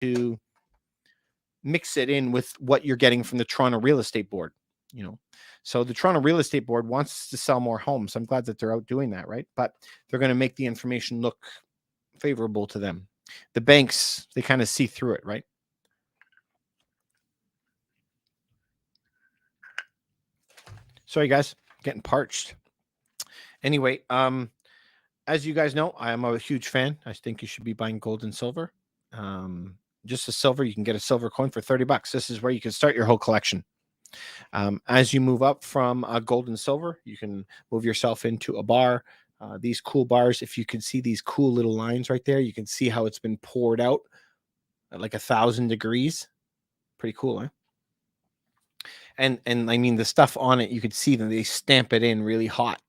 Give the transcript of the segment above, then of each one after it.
to mix it in with what you're getting from the Toronto Real Estate Board, you know. So the Toronto Real Estate Board wants to sell more homes. I'm glad that they're out doing that, right? But they're going to make the information look favorable to them. The banks, they kind of see through it, right? Sorry, guys, getting parched. Anyway, as you guys know, I am a huge fan. I think you should be buying gold and silver. Just a silver, you can get a silver coin for $30. This is where you can start your whole collection. As you move up from gold and silver, you can move yourself into a bar. These cool bars, if you can see these cool little lines right there, you can see how it's been poured out at like 1,000 degrees. Pretty cool, huh? And I mean, the stuff on it, you could see them, they stamp it in really hot.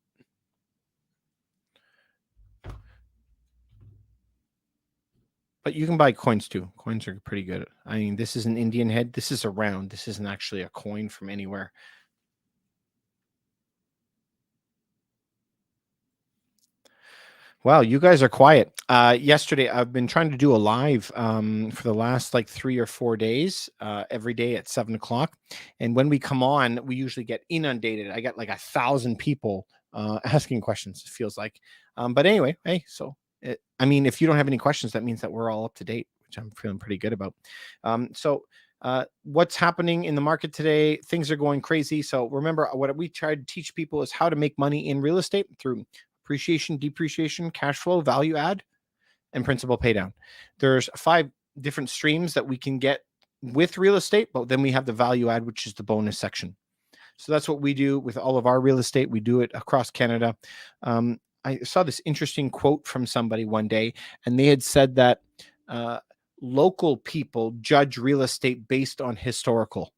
But you can buy coins too. Coins are pretty good. I mean, this is an Indian head. This is a round. This isn't actually a coin from anywhere. Wow, you guys are quiet. Yesterday, I've been trying to do a live for the last like 3 or 4 days, every day at 7 o'clock. And when we come on, we usually get inundated. I got like 1,000 people asking questions, it feels like. But anyway, hey, so I mean, if you don't have any questions, that means that we're all up to date, which I'm feeling pretty good about. What's happening in the market today? Things are going crazy. So remember, what we try to teach people is how to make money in real estate through appreciation, depreciation, cash flow, value add, and principal pay down. There's 5 different streams that we can get with real estate, but then we have the value add, which is the bonus section. So that's what we do with all of our real estate. We do it across Canada. I saw this interesting quote from somebody one day, and they had said that local people judge real estate based on historical.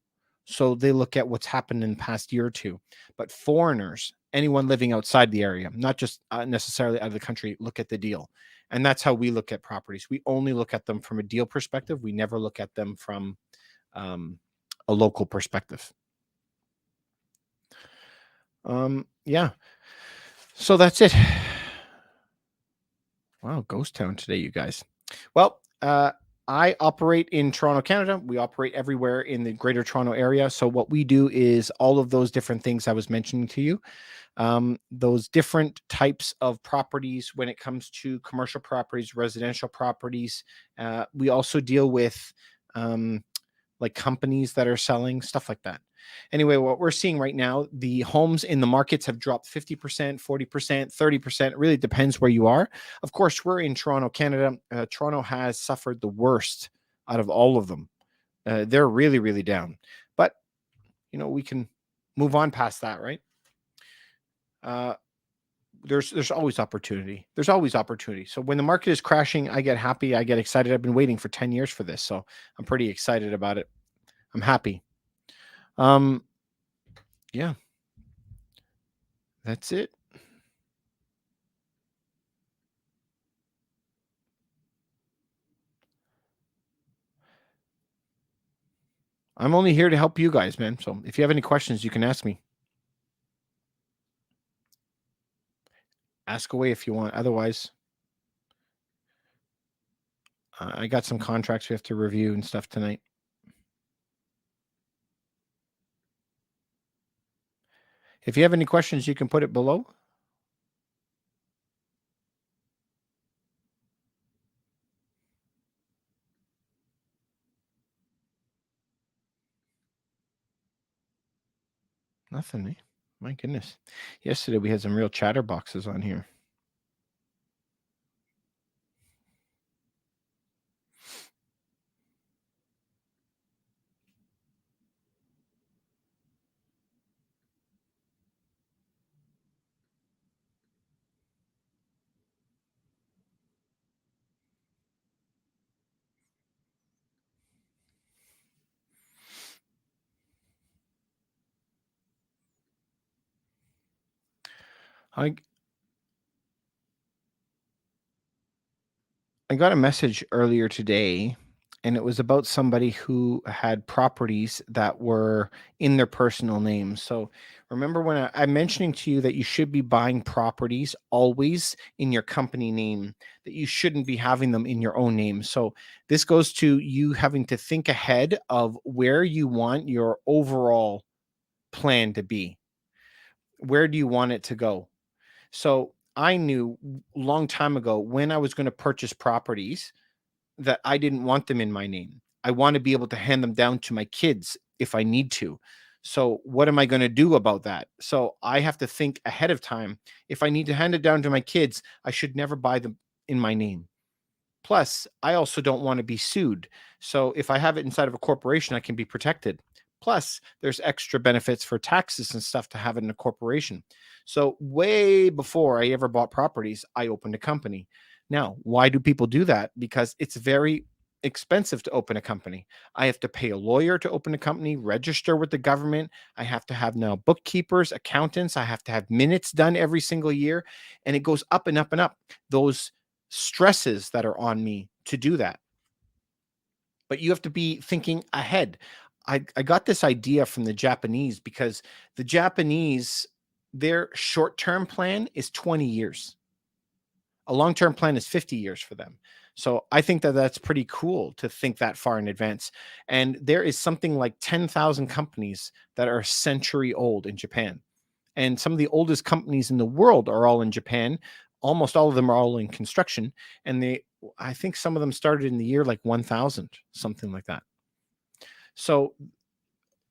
So they look at what's happened in the past year or two. But foreigners, anyone living outside the area, not just necessarily out of the country, look at the deal. And that's how we look at properties. We only look at them from a deal perspective. We never look at them from a local perspective. Yeah. So that's it. Wow, ghost town today, you guys. Well, I operate in Toronto, Canada. We operate everywhere in the Greater Toronto area. So what we do is all of those different things I was mentioning to you, those different types of properties when it comes to commercial properties, residential properties. We also deal with like companies that are selling stuff like that. Anyway, what we're seeing right now, the homes in the markets have dropped 50%, 40%, 30%. It really depends where you are. Of course, we're in Toronto, Canada. Toronto has suffered the worst out of all of them. They're really, really down. But, you know, we can move on past that, right? There's always opportunity. There's always opportunity. So when the market is crashing, I get happy. I get excited. I've been waiting for 10 years for this. So I'm pretty excited about it. I'm happy. Yeah, that's it. I'm only here to help you guys, man. So if you have any questions, you can ask me. Ask away if you want. Otherwise, I got some contracts we have to review and stuff tonight. If you have any questions, you can put it below. Nothing, eh? My goodness. Yesterday we had some real chatterboxes on here. I got a message earlier today, and it was about somebody who had properties that were in their personal names. So remember when I'm mentioning to you that you should be buying properties always in your company name, that you shouldn't be having them in your own name. So this goes to you having to think ahead of where you want your overall plan to be. Where do you want it to go? So I knew a long time ago when I was going to purchase properties that I didn't want them in my name. I want to be able to hand them down to my kids if I need to. So what am I going to do about that? So I have to think ahead of time. If I need to hand it down to my kids, I should never buy them in my name. Plus, I also don't want to be sued. So if I have it inside of a corporation, I can be protected. Plus, there's extra benefits for taxes and stuff to have it in a corporation. So way before I ever bought properties, I opened a company. Now, why do people do that? Because it's very expensive to open a company. I have to pay a lawyer to open a company, register with the government. I have to have now bookkeepers, accountants. I have to have minutes done every single year. And it goes up and up and up. Those stresses that are on me to do that. But you have to be thinking ahead. I got this idea from the Japanese because the Japanese, their short-term plan is 20 years. A long-term plan is 50 years for them. So I think that that's pretty cool to think that far in advance. And there is something like 10,000 companies that are a century old in Japan. And some of the oldest companies in the world are all in Japan. Almost all of them are all in construction. And I think some of them started in the year like 1000, something like that. So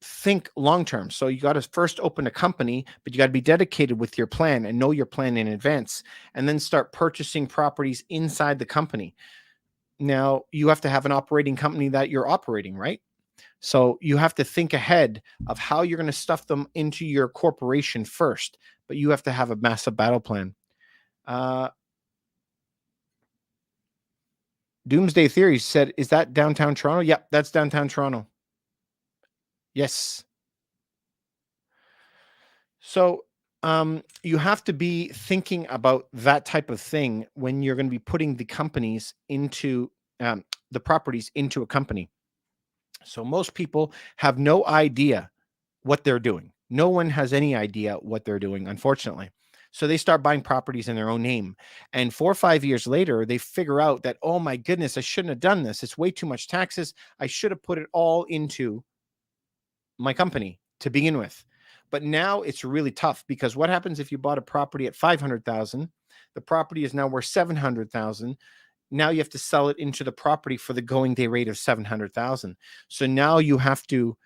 think long term. So you got to first open a company, but you got to be dedicated with your plan and know your plan in advance, and then start purchasing properties inside the company. Now, you have to have an operating company that you're operating, right? So you have to think ahead of how you're going to stuff them into your corporation first, but you have to have a massive battle plan. Doomsday Theory said, is that downtown Toronto? Yep, that's downtown Toronto. Yes. So you have to be thinking about that type of thing when you're going to be putting the companies into the properties into a company. So most people have no idea what they're doing. No one has any idea what they're doing, unfortunately. So they start buying properties in their own name. And 4 or 5 years later, they figure out that, oh my goodness, I shouldn't have done this. It's way too much taxes. I should have put it all into my company to begin with. But now it's really tough because what happens if you bought a property at 500,000? The property is now worth 700,000. Now you have to sell it into the property for the going day rate of 700,000. So now you have to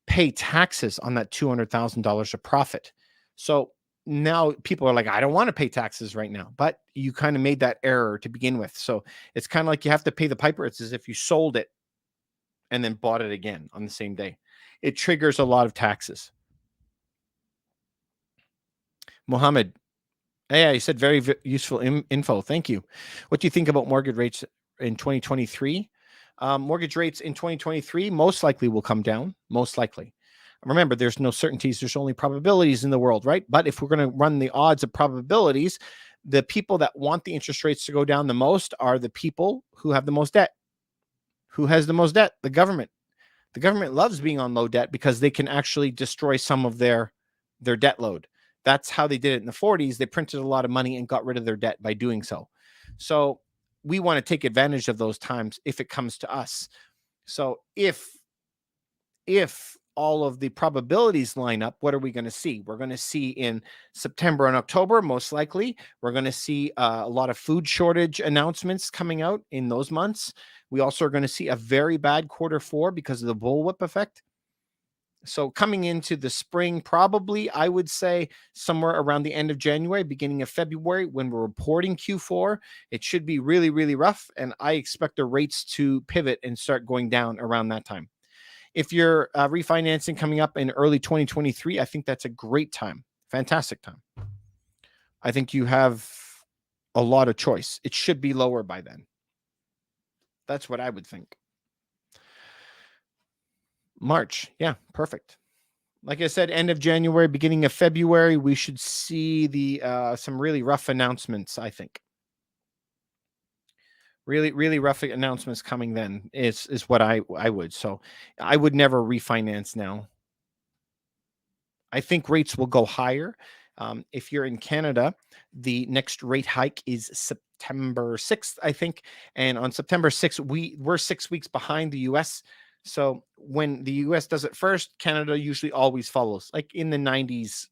pay taxes on that $200,000 of profit. So now people are like, I don't want to pay taxes right now, but you kind of made that error to begin with. So it's kind of like you have to pay the piper. It's as if you sold it and then bought it again on the same day. It triggers a lot of taxes. Mohammed, yeah, you said very useful info. Thank you. What do you think about mortgage rates in 2023? Mortgage rates in 2023 most likely will come down. Most likely. Remember, there's no certainties. There's only probabilities in the world, right? But if we're going to run the odds of probabilities, the people that want the interest rates to go down the most are the people who have the most debt. Who has the most debt? The government. The government loves being on low debt because they can actually destroy some of their debt load. That's how they did it in the 40s. They printed a lot of money and got rid of their debt by doing so. So we want to take advantage of those times if it comes to us. So if all of the probabilities line up, what are we going to see? We're going to see in September and October, most likely. We're going to see a lot of food shortage announcements coming out in those months. We also are going to see a very bad Q4 because of the bullwhip effect. So coming into the spring, probably I would say somewhere around the end of January, beginning of February, when we're reporting Q4, it should be really, really rough. And I expect the rates to pivot and start going down around that time. If you're refinancing coming up in early 2023, I think that's a great time. Fantastic time. I think you have a lot of choice. It should be lower by then. That's what I would think. March. Yeah, perfect. Like I said, end of January, beginning of February, we should see some really rough announcements, I think. Really, really rough announcements coming then is what I would. So I would never refinance now. I think rates will go higher. If you're in Canada, the next rate hike is September 6th, I think. And on September 6th, we're 6 weeks behind the US. So when the US does it first, Canada usually always follows, like in the 90%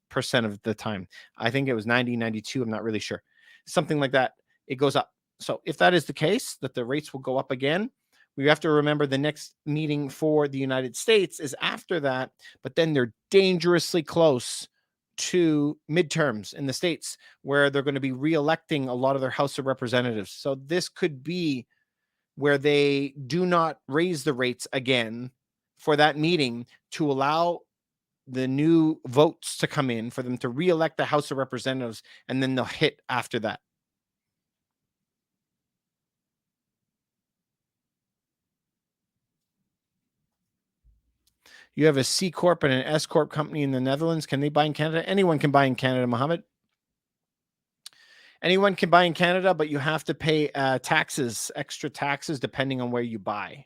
of the time. I think it was 90, 92. I'm not really sure. Something like that. It goes up. So if that is the case, that the rates will go up again, we have to remember the next meeting for the United States is after that, but then they're dangerously close to midterms in the States where they're going to be reelecting a lot of their House of Representatives. So this could be where they do not raise the rates again for that meeting to allow the new votes to come in for them to reelect the House of Representatives, and then they'll hit after that. You have a C Corp and an S Corp company in the Netherlands. Can they buy in Canada? Anyone can buy in Canada, Mohammed. Anyone can buy in Canada, but you have to pay taxes, extra taxes, depending on where you buy.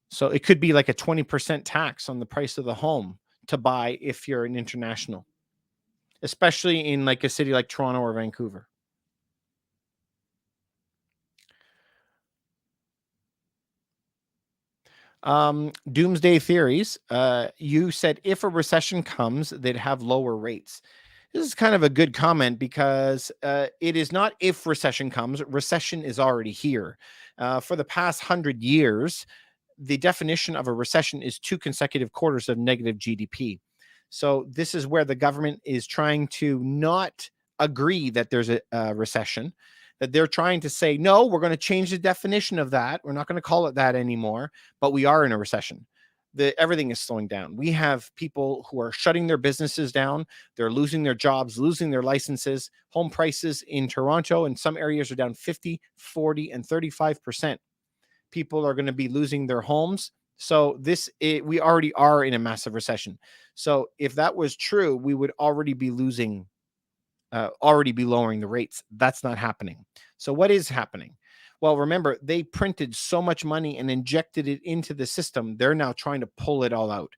So it could be like a 20% tax on the price of the home to buy if you're an international, especially in like a city like Toronto or Vancouver. Doomsday theories. You said if a recession comes, they'd have lower rates. This is kind of a good comment because it is not if recession comes. Recession is already here. For the past 100 years, the definition of a recession is 2 consecutive quarters of negative GDP. So this is where the government is trying to not agree that there's a recession, that they're trying to say, no, we're going to change the definition of that. We're not going to call it that anymore, but we are in a recession. Everything is slowing down. We have people who are shutting their businesses down. They're losing their jobs, losing their licenses. Home prices in Toronto and some areas are down 50, 40, and 35%. People are going to be losing their homes. So we already are in a massive recession. So if that was true, we would already be losing, already be lowering the rates. That's not happening. So what is happening? Well, remember, they printed so much money and injected it into the system. They're now trying to pull it all out.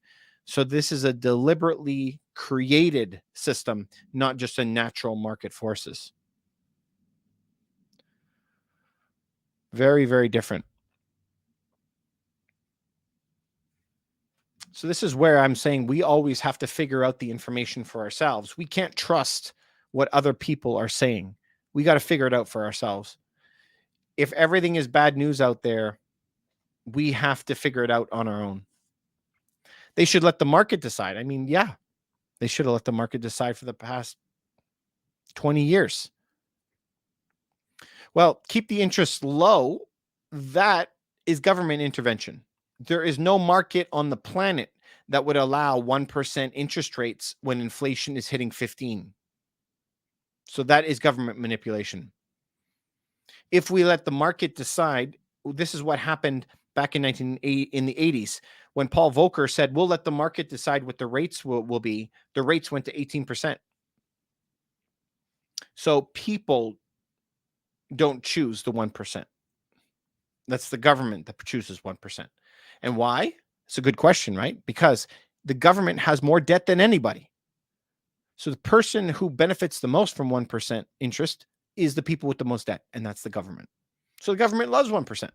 So this is a deliberately created system, not just a natural market forces. Very, very different. So this is where I'm saying we always have to figure out the information for ourselves. We can't trust what other people are saying. We got to figure it out for ourselves. If everything is bad news out there, we have to figure it out on our own. They should let the market decide. I mean, yeah, they should have let the market decide for the past 20 years. Well, keep the interest low. That is government intervention. There is no market on the planet that would allow 1% interest rates when inflation is hitting 15. So that is government manipulation. If we let the market decide, this is what happened back in the 80s when Paul Volcker said, we'll let the market decide what the rates will be. The rates went to 18%. So people don't choose the 1%. That's the government that chooses 1%. And why? It's a good question, right? Because the government has more debt than anybody. So the person who benefits the most from 1% interest is the people with the most debt, and that's the government. So the government loves 1%.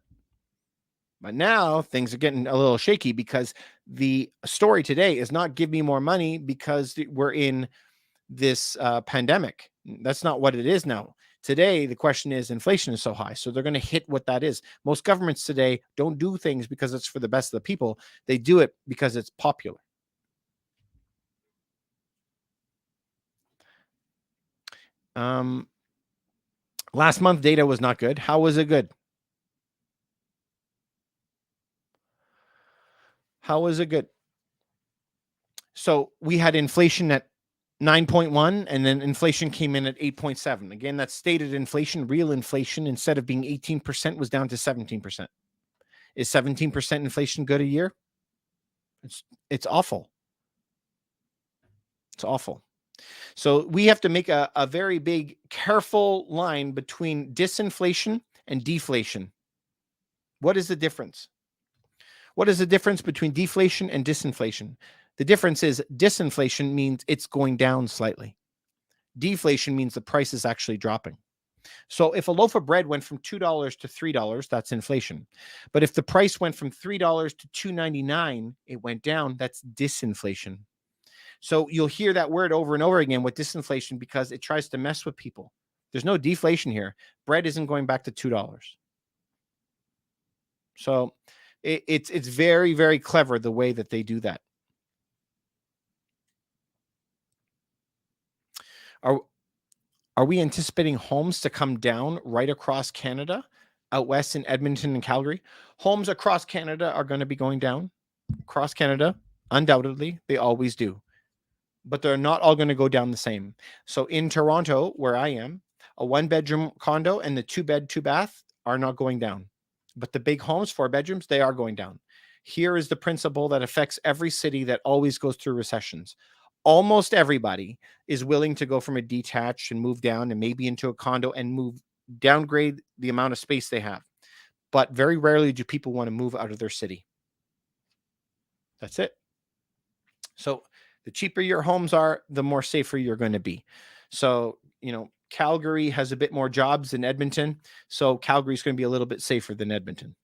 But now things are getting a little shaky because the story today is not give me more money because we're in this pandemic. That's not what it is now. Today, the question is inflation is so high. So they're going to hit what that is. Most governments today don't do things because it's for the best of the people. They do it because it's popular. Last month data was not good. How was it good? How was it good? So we had inflation at 9.1 and then inflation came in at 8.7. Again, that's stated inflation. Real inflation, instead of being 18%, was down to 17%. Is 17% inflation good a year? It's awful. It's awful. So we have to make a very big, careful line between disinflation and deflation. What is the difference? What is the difference between deflation and disinflation? The difference is disinflation means it's going down slightly. Deflation means the price is actually dropping. So if a loaf of bread went from $2 to $3, that's inflation. But if the price went from $3 to $2.99, it went down, that's disinflation. So you'll hear that word over and over again with disinflation because it tries to mess with people. There's no deflation here. Bread isn't going back to $2. So it's very, very clever the way that they do that. Are we anticipating homes to come down right across Canada, out west in Edmonton and Calgary? Homes across Canada are going to be going down. Across Canada, undoubtedly, they always do. But they're not all going to go down the same. So in Toronto, where I am, a 1-bedroom condo and the 2-bed, 2-bath are not going down. But the big homes, 4 bedrooms, they are going down. Here is the principle that affects every city that always goes through recessions. Almost everybody is willing to go from a detached and move down and maybe into a condo and downgrade the amount of space they have. But very rarely do people want to move out of their city. That's it. So the cheaper your homes are, the more safer you're going to be. So, Calgary has a bit more jobs than Edmonton. So Calgary is going to be a little bit safer than Edmonton.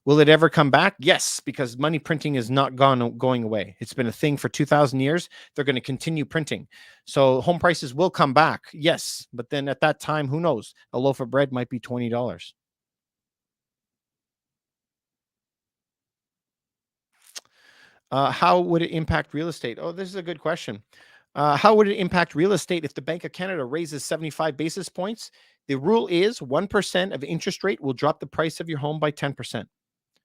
Will it ever come back? Yes, because money printing is not going away. It's been a thing for 2,000 years. They're going to continue printing. So home prices will come back. Yes. But then at that time, who knows? A loaf of bread might be $20. How would it impact real estate? Oh, this is a good question. How would it impact real estate if the Bank of Canada raises 75 basis points? The rule is 1% of interest rate will drop the price of your home by 10%.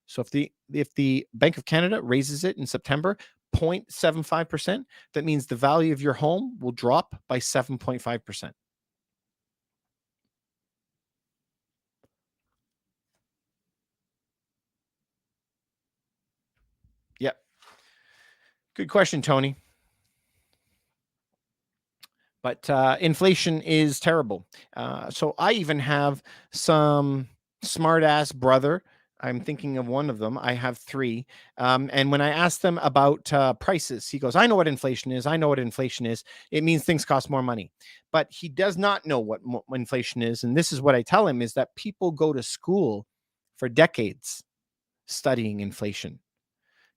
So if the Bank of Canada raises it in September 0.75%, that means the value of your home will drop by 7.5%. Yep. Good question, Tony. But inflation is terrible. So I even have some smart-ass brother. I'm thinking of one of them. I have 3. And when I ask them about prices, he goes, I know what inflation is. I know what inflation is. It means things cost more money. But he does not know what inflation is. And this is what I tell him is that people go to school for decades studying inflation,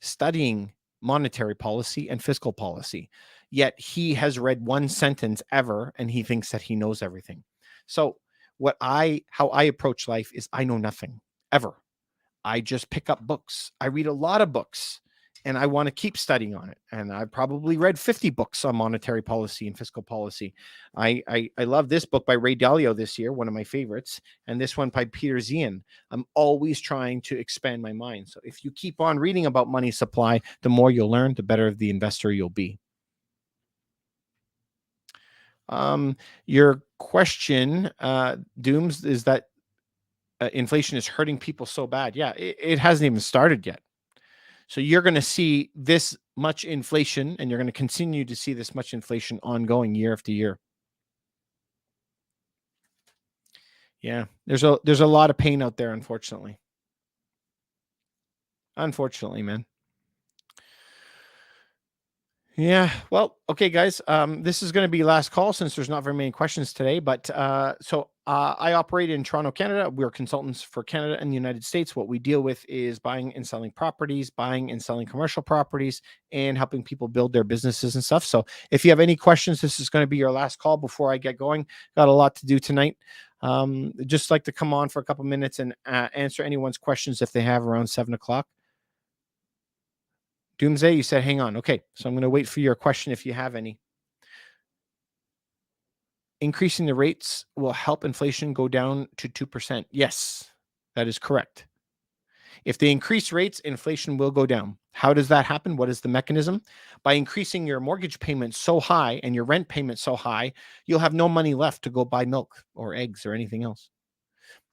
studying monetary policy and fiscal policy. Yet he has read one sentence ever and he thinks that he knows everything. So how I approach life is I know nothing ever. I just pick up books. I read a lot of books and I want to keep studying on it. And I probably read 50 books on monetary policy and fiscal policy. I love this book by Ray Dalio this year, one of my favorites, and this one by Peter Zian. I'm always trying to expand my mind. So if you keep on reading about money supply, the more you'll learn, the better the investor you'll be. Your question, Dooms, is that inflation is hurting people so bad. Yeah, it hasn't even started yet. So you're going to see this much inflation and you're going to continue to see this much inflation ongoing year after year. Yeah, there's a lot of pain out there, unfortunately. Unfortunately, man. Yeah. Well, okay, guys. This is going to be last call since there's not very many questions today. But I operate in Toronto, Canada. We're consultants for Canada and the United States. What we deal with is buying and selling properties, buying and selling commercial properties, and helping people build their businesses and stuff. So if you have any questions, this is going to be your last call before I get going. Got a lot to do tonight. Just like to come on for a couple minutes and answer anyone's questions if they have around 7:00. Doomsday, you said hang on. Okay, so I'm going to wait for your question if you have any. Increasing the rates will help inflation go down to 2%. Yes, that is correct. If they increase rates, inflation will go down. How does that happen? What is the mechanism? By increasing your mortgage payment so high and your rent payment so high, you'll have no money left to go buy milk or eggs or anything else.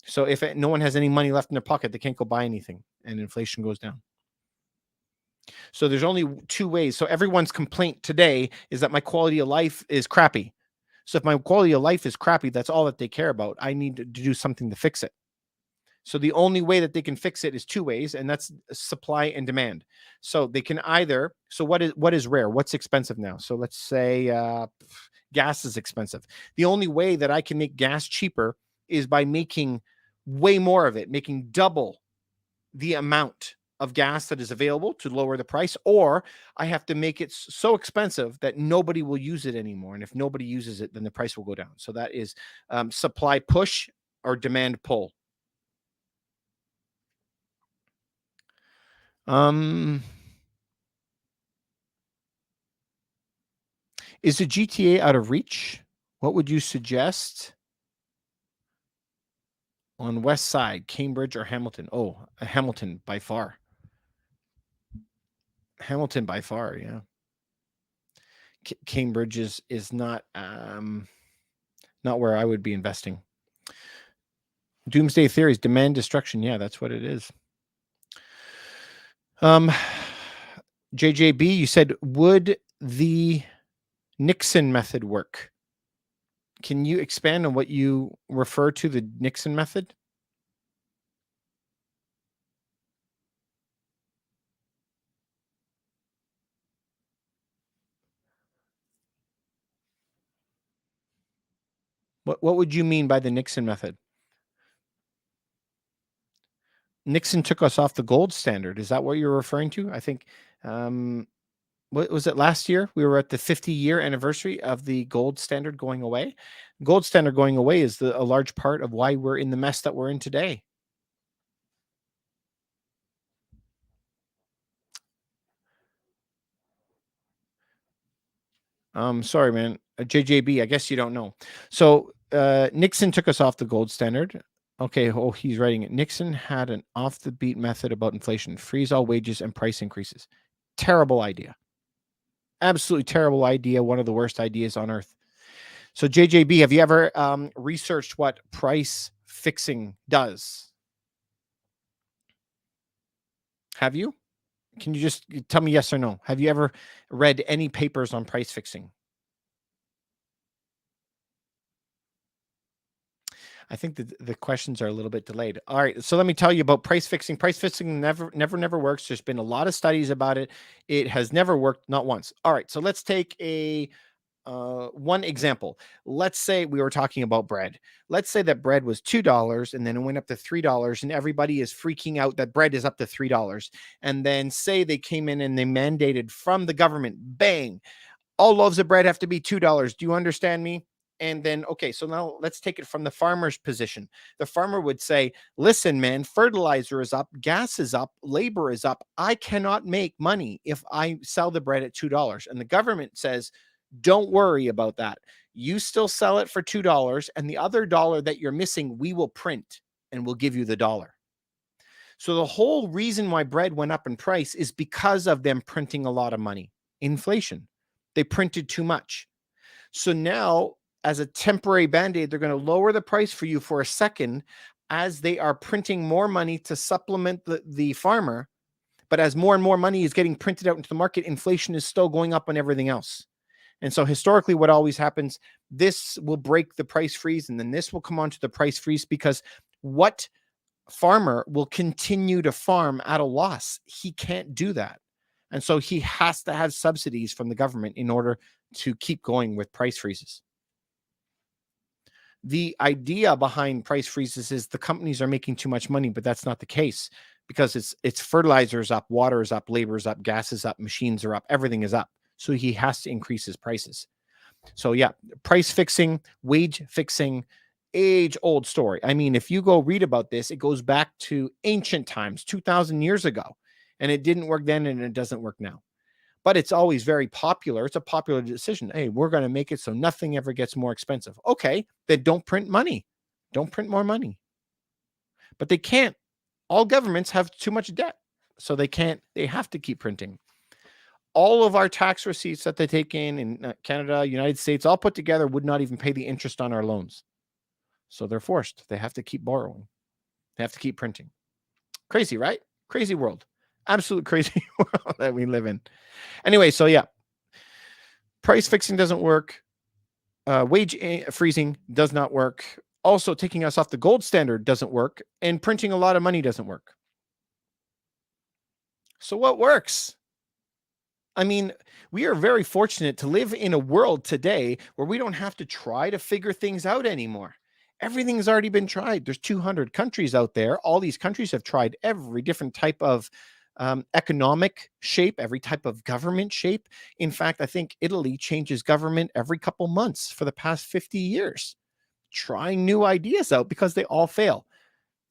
So if no one has any money left in their pocket, they can't go buy anything and inflation goes down. So there's only 2 ways. So everyone's complaint today is that my quality of life is crappy. So if my quality of life is crappy, that's all that they care about. I need to do something to fix it. So the only way that they can fix it is two ways, and that's supply and demand. So they can either, so what is rare? What's expensive now? So let's say gas is expensive. The only way that I can make gas cheaper is by making way more of it, making double the amount of gas that is available to lower the price, or I have to make it so expensive that nobody will use it anymore. And if nobody uses it, then the price will go down. So that is supply push or demand pull. Is the GTA out of reach? What would you suggest on West Side, Cambridge or Hamilton? Oh, Hamilton by far. Hamilton by far, yeah. Cambridge is not where I would be investing. Doomsday theories, demand destruction. Yeah, that's what it is. JJB, you said, would the Nixon method work? Can you expand on what you refer to the Nixon method? What would you mean by the Nixon method? Nixon took us off the gold standard. Is that what you're referring to? I think, what was it last year? We were at the 50-year anniversary of the gold standard going away. Gold standard going away is a large part of why we're in the mess that we're in today. Sorry, man. JJB, I guess you don't know. So Nixon took us off the gold standard. Okay, oh, he's writing it. Nixon had an off the beat method about inflation, freeze all wages and price increases. Terrible idea. Absolutely terrible idea. One of the worst ideas on earth. So JJB, have you ever researched what price fixing does? Have you? Can you just tell me yes or no? Have you ever read any papers on price fixing? I think the questions are a little bit delayed. All right, so let me tell you about price fixing. Price fixing never works. There's been a lot of studies about it. It has never worked, not once. All right, so let's take a one example. Let's say we were talking about bread. Let's say that bread was $2 and then it went up to $3, and everybody is freaking out that bread is up to $3. And then say they came in and they mandated from the government, bang, all loaves of bread have to be $2. Do you understand me? And then, okay, so now let's take it from the farmer's position. The farmer would say, listen, man, fertilizer is up, gas is up, labor is up. I cannot make money if I sell the bread at $2. And the government says, don't worry about that. You still sell it for $2, and the other dollar that you're missing, we will print and we'll give you the dollar. So the whole reason why bread went up in price is because of them printing a lot of money. Inflation. They printed too much. So now, as a temporary band-aid, they're going to lower the price for you for a second as they are printing more money to supplement the farmer. But as more and more money is getting printed out into the market, inflation is still going up on everything else. And so historically, what always happens, this will break the price freeze, and then this will come onto the price freeze, because what farmer will continue to farm at a loss? He can't do that. And so he has to have subsidies from the government in order to keep going with price freezes. The idea behind price freezes is the companies are making too much money, but that's not the case, because it's fertilizers up, water is up, labor is up, gas is up, machines are up, everything is up. So he has to increase his prices. So yeah, price fixing, wage fixing, age old story. I mean, if you go read about this, it goes back to ancient times, 2000 years ago, and it didn't work then and it doesn't work now. But it's always very popular. It's a popular decision. Hey, we're going to make it so nothing ever gets more expensive. Okay, then don't print money. Don't print more money. But they can't. All governments have too much debt, so they can't. They have to keep printing. All of our tax receipts that they take in Canada, United States, all put together would not even pay the interest on our loans. So they're forced. They have to keep borrowing. They have to keep printing. Crazy, right? Crazy world. Absolute crazy world that we live in. Anyway, so yeah, price fixing doesn't work. Wage freezing does not work. Also, taking us off the gold standard doesn't work, and printing a lot of money doesn't work. So, what works? I mean, we are very fortunate to live in a world today where we don't have to try to figure things out anymore. Everything's already been tried. There's 200 countries out there. All these countries have tried every different type of economic shape, every type of government shape. In fact, I think Italy changes government every couple months for the past 50 years, trying new ideas out because they all fail.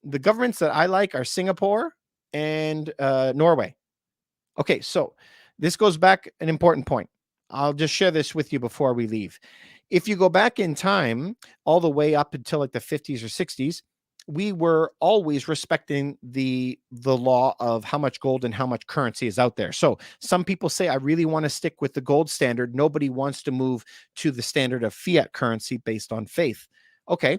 The governments that I like are Singapore and Norway. Okay, so this goes back an important point. I'll just share this with you before we leave. If you go back in time, all the way up until like the 50s or 60s, we were always respecting the law of how much gold and how much currency is out there. So some people say, I really want to stick with the gold standard. Nobody wants to move to the standard of fiat currency based on faith. Okay,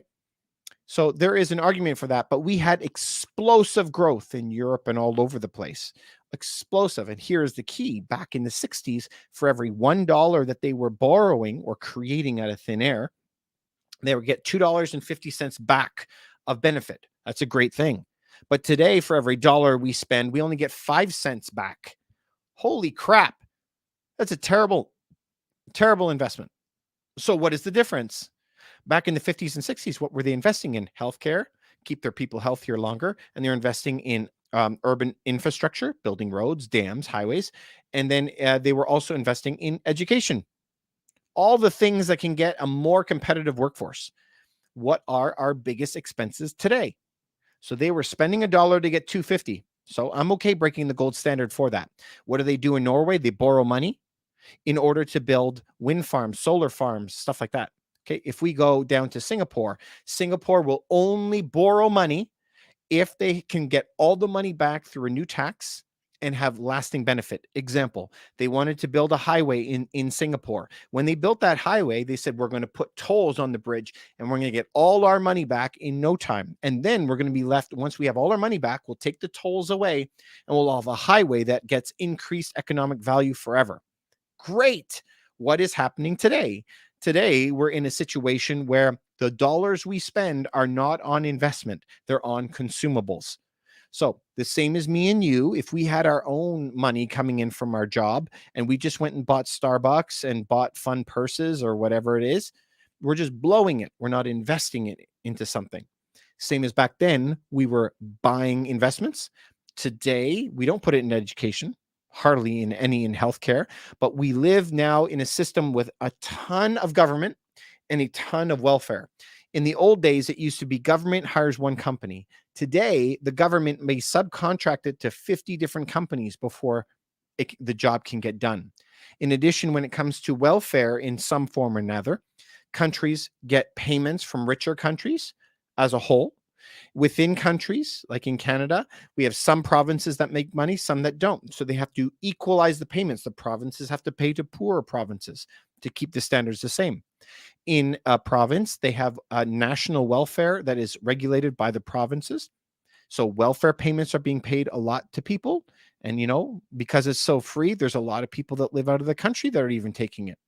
so there is an argument for that, but we had explosive growth in Europe and all over the place. Explosive. And here's the key. Back in the 60s, for every $1 that they were borrowing or creating out of thin air, they would get $2.50 back of benefit. That's a great thing. But today, for every dollar we spend, we only get 5 cents back. Holy crap. That's a terrible, terrible investment. So what is the difference? Back in the 50s and 60s, what were they investing in? Healthcare, keep their people healthier longer. And they're investing in urban infrastructure, building roads, dams, highways. And then they were also investing in education, all the things that can get a more competitive workforce. What are our biggest expenses today? So they were spending $1 to get 250. So I'm okay breaking the gold standard for that. What do they do in Norway? They borrow money in order to build wind farms, solar farms, stuff like that. Okay, if we go down to Singapore, Singapore will only borrow money if they can get all the money back through a new tax and have lasting benefit. Example, they wanted to build a highway in Singapore. When they built that highway, they said, we're going to put tolls on the bridge and we're going to get all our money back in no time. And then we're going to be left, once we have all our money back, we'll take the tolls away and we'll have a highway that gets increased economic value forever. Great. What is happening today? Today, we're in a situation where the dollars we spend are not on investment, they're on consumables. So, the same as me and you, if we had our own money coming in from our job and we just went and bought Starbucks and bought fun purses or whatever it is, we're just blowing it. We're not investing it into something. Same as back then, we were buying investments. Today, we don't put it in education, hardly in any in healthcare, but we live now in a system with a ton of government and a ton of welfare. In the old days, it used to be government hires one company. Today, the government may subcontract it to 50 different companies before the job can get done. In addition, when it comes to welfare in some form or another, countries get payments from richer countries as a whole. Within countries, like in Canada, we have some provinces that make money, some that don't. So they have to equalize the payments. The provinces have to pay to poorer provinces to keep the standards the same. In a province, they have a national welfare that is regulated by the provinces. So welfare payments are being paid a lot to people. And, because it's so free, there's a lot of people that live out of the country that are even taking it.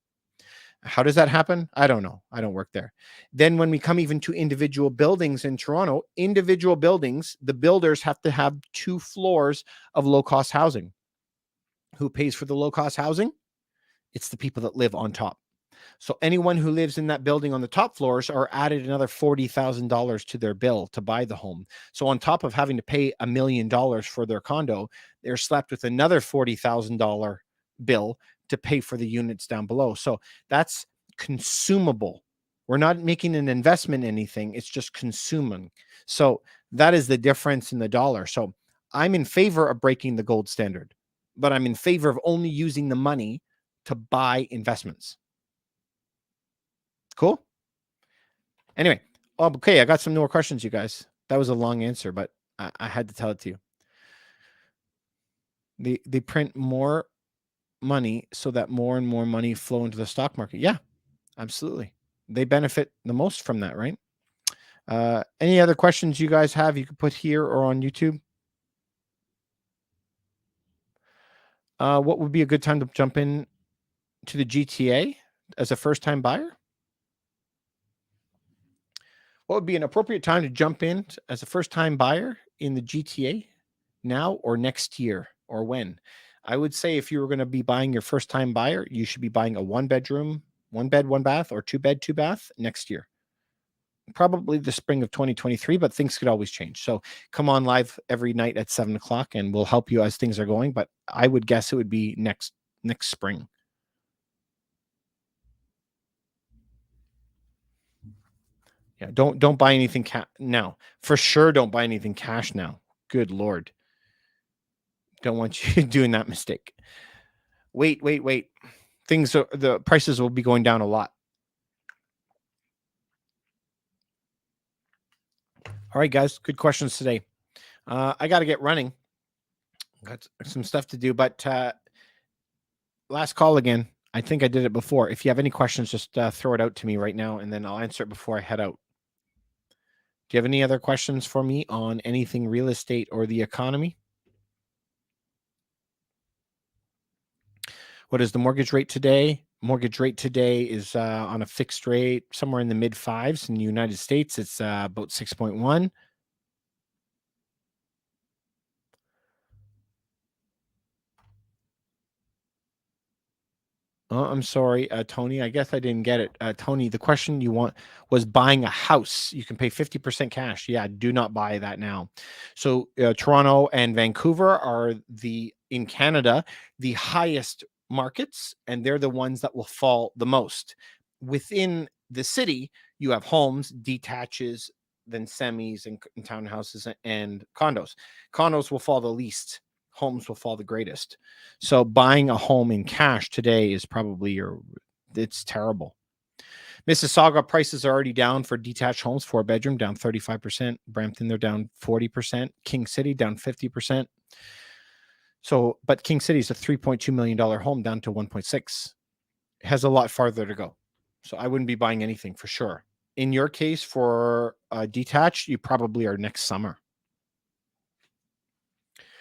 How does that happen? I don't know. I don't work there. Then when we come even to individual buildings in Toronto, individual buildings, the builders have to have 2 floors of low-cost housing. Who pays for the low-cost housing? It's the people that live on top. So anyone who lives in that building on the top floors are added another $40,000 to their bill to buy the home. So on top of having to pay $1 million for their condo, they're slapped with another $40,000 bill to pay for the units down below. So that's consumable. We're not making an investment in anything. It's just consuming. So that is the difference in the dollar. So I'm in favor of breaking the gold standard, but I'm in favor of only using the money to buy investments. Cool. Anyway, okay, I got some more questions, you guys. That was a long answer, but I had to tell it to you. They print more money so that more and more money flow into the stock market. Yeah, absolutely. They benefit the most from that, right? Any other questions you guys have, you could put here or on YouTube. What would be a good time to jump in to the GTA as a first-time buyer? What would be an appropriate time to jump in as a first-time buyer in the GTA, now or next year, or when? I would say if you were going to be buying your first-time buyer, you should be buying a one-bedroom, one bed, one bath, or two bed, two bath next year. Probably the spring of 2023, but things could always change. So come on live every night at 7 o'clock and we'll help you as things are going. But I would guess it would be next spring. Yeah, don't buy anything now. For sure, don't buy anything cash now. Good Lord. Don't want you doing that mistake. Wait. The prices will be going down a lot. All right, guys, good questions today. I got to get running. Got some stuff to do, but last call again. I think I did it before. If you have any questions, just throw it out to me right now, and then I'll answer it before I head out. Do you have any other questions for me on anything real estate or the economy? What is the mortgage rate today? Mortgage rate today is on a fixed rate somewhere in the mid fives. In the United States, it's about 6.1. Oh, I'm sorry, Tony. I guess I didn't get it. Tony, the question you want was buying a house. You can pay 50% cash. Yeah, do not buy that now. So Toronto and Vancouver are in Canada, the highest markets, and they're the ones that will fall the most. Within the city, you have homes, detaches, then semis and townhouses and condos. Condos will fall the least. Homes will fall the greatest. So buying a home in cash today is probably it's terrible. Mississauga prices are already down for detached homes, 4-bedroom, down 35%. Brampton, they're down 40%. King City, down 50%. So, but King City is a $3.2 million home down to 1.6. It has a lot farther to go. So I wouldn't be buying anything for sure. In your case, for detached, you probably are next summer.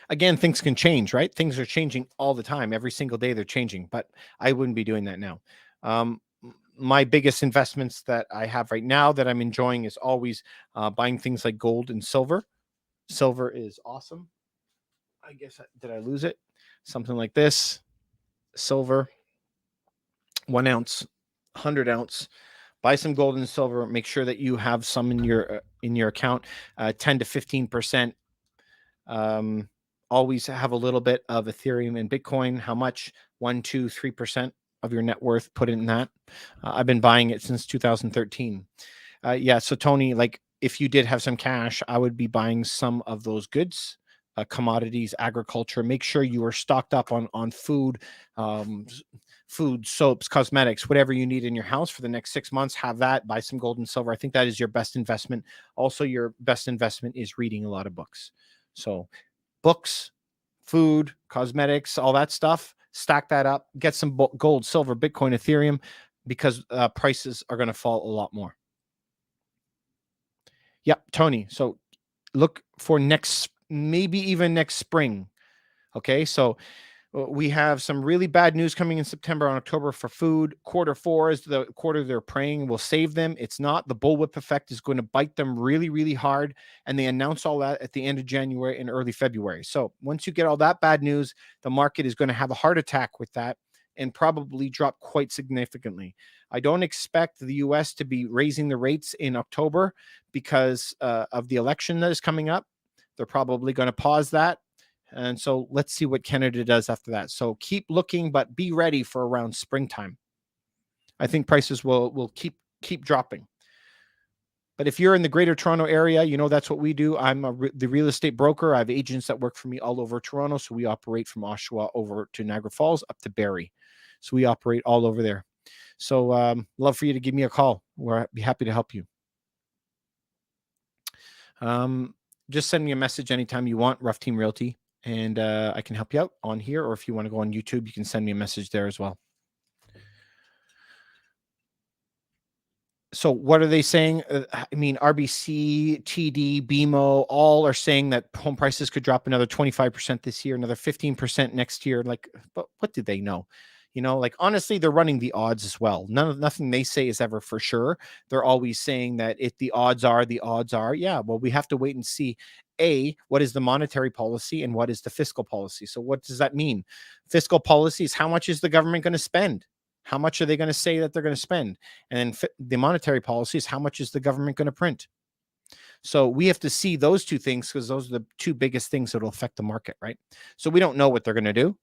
Again, things can change, right? Things are changing all the time. Every single day they're changing, but I wouldn't be doing that now. My biggest investments that I have right now that I'm enjoying is always buying things like gold and silver. Silver is awesome. I guess, did I lose it? Something like this. Silver, 1 ounce, 100 ounce. Buy some gold and silver. Make sure that you have some in your account, 10 to 15%. Always have a little bit of Ethereum and Bitcoin. How much? 1, 2, 3% of your net worth. Put in that. I've been buying it since 2013. Yeah. So Tony, like if you did have some cash, I would be buying some of those goods, commodities, agriculture. Make sure you are stocked up on food, food, soaps, cosmetics, whatever you need in your house for the next 6 months. Have that. Buy some gold and silver. I think that is your best investment. Also, your best investment is reading a lot of books. So books, food, cosmetics, all that stuff, stack that up, get some gold, silver, Bitcoin, Ethereum, because prices are going to fall a lot more. Yep, Tony. So look for maybe even next spring. Okay, so we have some really bad news coming in September and October for food. Q4 is the quarter they're praying will save them. It's not. The bullwhip effect is going to bite them really, really hard. And they announce all that at the end of January and early February. So once you get all that bad news, the market is going to have a heart attack with that and probably drop quite significantly. I don't expect the US to be raising the rates in October because of the election that is coming up. They're probably going to pause that. And so let's see what Canada does after that. So keep looking, but be ready for around springtime. I think prices will keep dropping. But if you're in the Greater Toronto area, you know that's what we do. I'm the real estate broker. I have agents that work for me all over Toronto. So we operate from Oshawa over to Niagara Falls up to Barrie. So we operate all over there. So love for you to give me a call. We'll be happy to help you. Just send me a message anytime you want, Ruff Team Realty. And I can help you out on here. Or if you want to go on YouTube, you can send me a message there as well. So what are they saying? I mean, RBC, TD, BMO, all are saying that home prices could drop another 25% this year, another 15% next year. Like, but what do they know? You know, like honestly, they're running the odds as well. Nothing they say is ever for sure. They're always saying that if the odds are, the odds are. Yeah, well, we have to wait and see. What is the monetary policy and what is the fiscal policy? So, what does that mean? Fiscal policy is how much is the government going to spend? How much are they going to say that they're going to spend? And then the monetary policy is how much is the government going to print? So we have to see those two things because those are the two biggest things that will affect the market, right? So we don't know what they're going to do,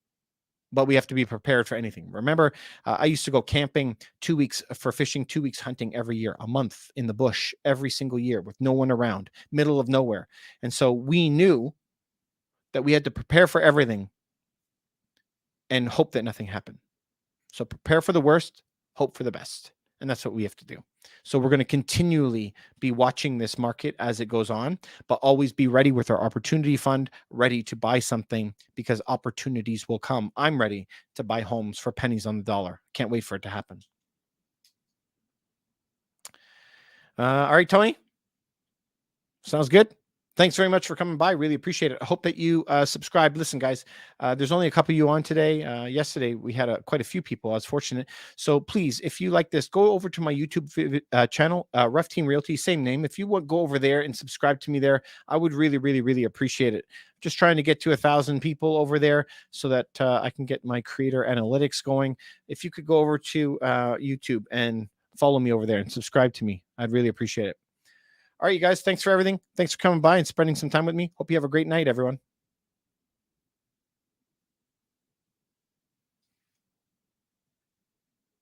but we have to be prepared for anything. Remember, I used to go camping 2 weeks for fishing, 2 weeks hunting every year, a month in the bush every single year with no one around, middle of nowhere. And so we knew that we had to prepare for everything and hope that nothing happened. So prepare for the worst, hope for the best. And that's what we have to do. So we're going to continually be watching this market as it goes on, but always be ready with our opportunity fund, ready to buy something because opportunities will come. I'm ready to buy homes for pennies on the dollar. Can't wait for it to happen. All right, Tony. Sounds good. Thanks very much for coming by. Really appreciate it. I hope that you subscribe. Listen, guys, there's only a couple of you on today. Yesterday, we had quite a few people. I was fortunate. So please, if you like this, go over to my YouTube channel, Ruff Team Realty, same name. If you would go over there and subscribe to me there, I would really, really, really appreciate it. Just trying to get to 1,000 people over there so that I can get my creator analytics going. If you could go over to YouTube and follow me over there and subscribe to me, I'd really appreciate it. All right, you guys, thanks for everything. Thanks for coming by and spending some time with me. Hope you have a great night, everyone.